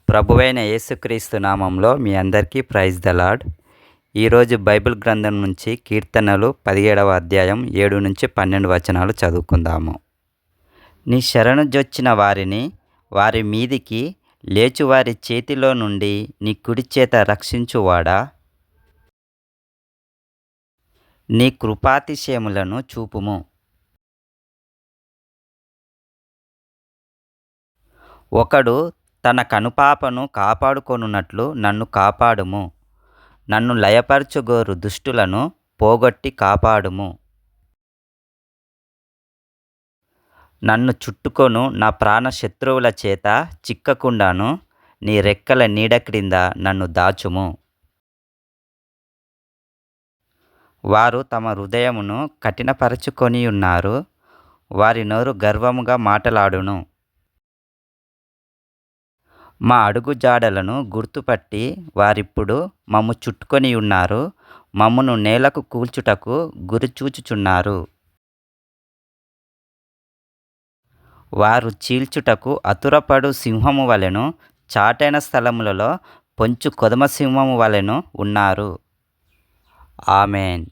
ప్రభువైన యేసుక్రీస్తు నామంలో మీ అందరికీ ప్రైజ్ ద లార్డ్. ఈరోజు బైబిల్ గ్రంథం నుంచి కీర్తనలు 17వ అధ్యాయం 7-12 వచనాలు చదువుకుందాము. నీ శరణుజొచ్చిన వారిని వారి మీదికి లేచువారి చేతిలో నుండి నీ కుడి చేత రక్షించువాడా, నీ కృపాతిశయములను చూపుము. ఒకడు తన కనుపాపను కాపాడుకొనున్నట్లు నన్ను కాపాడుము. నన్ను లయపరచుగోరు దుష్టులను పోగొట్టి కాపాడుము. నన్ను చుట్టుకొను నా ప్రాణ శత్రువుల చేత చిక్కకుండాను నీ రెక్కల నీడ క్రింద నన్ను దాచుము. వారు తమ హృదయమును కఠినపరచుకొనియున్నారు, వారి నోరు గర్వముగా మాటలాడును. మా అడుగుజాడలను గుర్తుపట్టి వారిప్పుడు మమ్ము చుట్టుకొనియున్నారు, మమ్మును నేలకు కూల్చుటకు గురిచూచుచున్నారు. వారు చీల్చుటకు అతురపడు సింహము వలెను, చాటైన స్థలములలో పొంచు కొదమ సింహము వలెను ఉన్నారు. ఆమేన్.